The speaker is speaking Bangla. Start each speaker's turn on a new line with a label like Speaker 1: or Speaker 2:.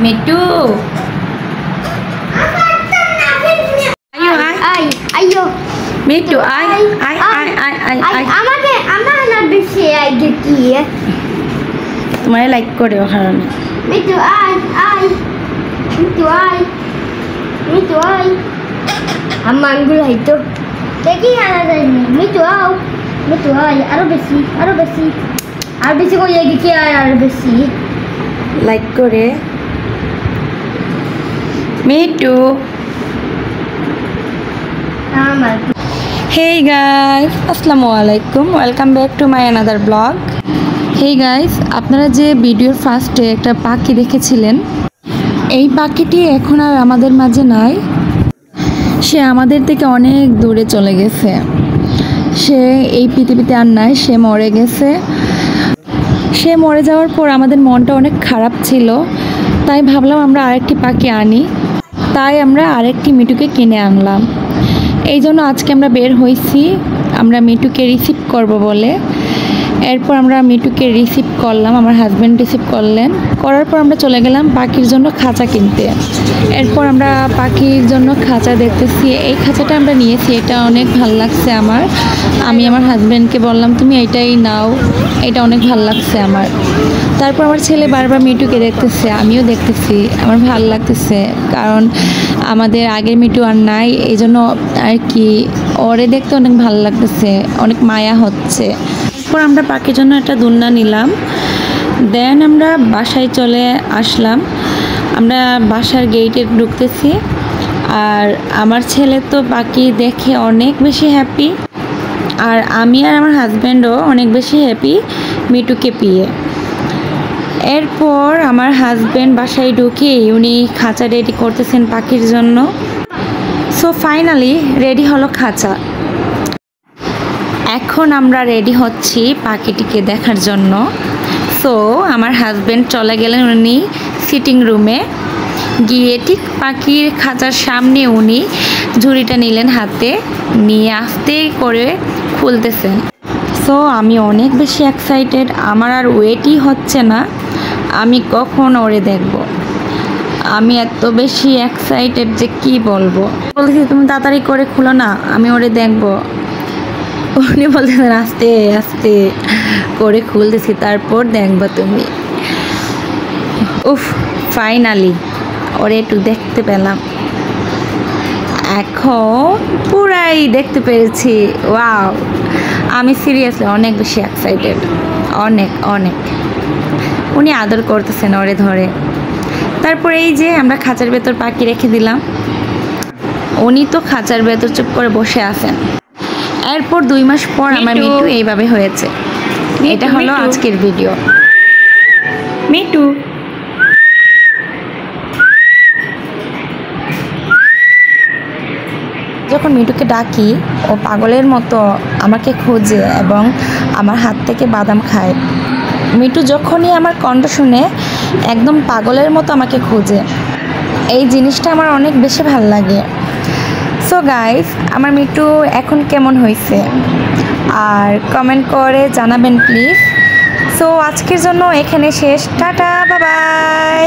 Speaker 1: মিটু
Speaker 2: ayo
Speaker 1: মিটু আয় আয় আয় আয় আয় আয়
Speaker 2: আমাকে আমার না বেশি আই দেখি
Speaker 1: তোমার লাইক করে ওখানে
Speaker 2: মিটু আই মিটু আই আমার আঙ্গুল হয়তো দেখি আনা যায়নি মিটু আই আরো বেশি আর বেশি করে দেখি আর বেশি
Speaker 1: লাইক করে মিটু
Speaker 2: আমার
Speaker 1: Hey guys, আসসালামু আলাইকুম, welcome back to my another blog. Hey guys, আপনারা যে ভিডিওর ফার্স্টে একটা পাখি দেখেছিলেন, এই পাখিটি এখন আর আমাদের মাঝে নাই। সে আমাদের থেকে অনেক দূরে চলে গেছে। সে এই পৃথিবীতে আর নাই, সে মরে গেছে। সে মরে যাওয়ার পর আমাদের মনটা অনেক খারাপ ছিল, তাই ভাবলাম আমরা আরেকটি পাখি আনি। তাই আমরা আরেকটি মিটুকে কিনে আনলাম। এই জন্য আজকে আমরা বের হয়েছি, আমরা মিটুকে রিসিভ করব বলে। এরপর আমরা মিটুকে রিসিভ করলাম, আমার হাজব্যান্ড রিসিভ করলেন। করার পর আমরা চলে গেলাম পাখির জন্য খাঁচা কিনতে। এরপর আমরা পাখির জন্য খাঁচা দেখতেছি। এই খাঁচাটা আমরা নিয়েছি, এটা অনেক ভালো লাগছে আমার। আমি আমার হাজব্যান্ডকে বললাম তুমি এইটাই নাও, এটা অনেক ভালো লাগছে আমার। তারপর আমার ছেলে বারবার মিটুকে দেখতেছে, আমিও দেখতেছি, আমার ভালো লাগতেছে। কারণ আমাদের আগের মিটু আর নাই, এই জন্য আর কি ওরে দেখতে অনেক ভালো লাগতেছে, অনেক মায়া হচ্ছে। এরপর আমরা পাখির জন্য একটা দোলনা নিলাম। দেন আমরা বাসায় চলে আসলাম। আমরা বাসার গেটে ঢুকতেছি, আর আমার ছেলে তো পাখি দেখে অনেক বেশি হ্যাপি, আর আমি আর আমার হাজব্যান্ডও অনেক বেশি হ্যাপি মিটুকে পেয়ে। এরপর আমার হাজব্যান্ড বাসায় ঢুকে উনি খাঁচা রেডি করতেছেন পাখির জন্য। সো ফাইনালি রেডি হলো খাঁচা। এখন আমরা রেডি হচ্ছি পাখিটিকে দেখার জন্য। সো আমার হাজব্যান্ড চলে গেলেন উনি সিটিং রুমে, গিয়ে ঠিক পাখির খাঁচার সামনে উনি ঝুড়িটা নিলেন হাতে, নিয়ে আস্তে করে খুলতেছেন। সো আমি অনেক বেশি এক্সাইটেড, আমার আর ওয়েটই হচ্ছে না আমি কখন ওরে দেখব। আমি এত বেশি এক্সাইটেড যে কি বলবো। বলতেছি তুমি তাড়াতাড়ি করে খুলো না, আমি ওরে দেখবো। উনি বলতেছেন আস্তে আস্তে করে খুলতেছি, তারপর দেখবা তুমি। উফ, ফাইনালি ওরে একটু দেখতে পেলাম, এখন পুরাই দেখতে পেরেছি। ওয়াও, আমি সিরিয়াসলি অনেক বেশি এক্সাইটেড, অনেক অনেক। উনি আদর করতেছেন ওরে ধরে। তারপর এই যে আমরা খাঁচার ভেতর পাখি রেখে দিলাম, উনি তো খাঁচার ভেতর চুপ করে বসে আছেন। এরপর 2 মাস পর আমার মিটু এইভাবে হয়েছে। এটা হলো আজকের ভিডিও। মিটু যখন মিটুকে ডাকি, ও পাগলের মতো আমাকে খোঁজে এবং আমার হাত থেকে বাদাম খায়। মিটু যখনই আমার কণ্ঠ শুনে একদম পাগলের মতো আমাকে খোঁজে। এই জিনিসটা আমার অনেক বেশি ভালো লাগে। সো গাইস, আমার মিটু এখন কেমন হয়েছে আর কমেন্ট করে জানাবেন প্লিজ। সো আজকের জন্য এখানে শেষ, টাটা, বাই বাই।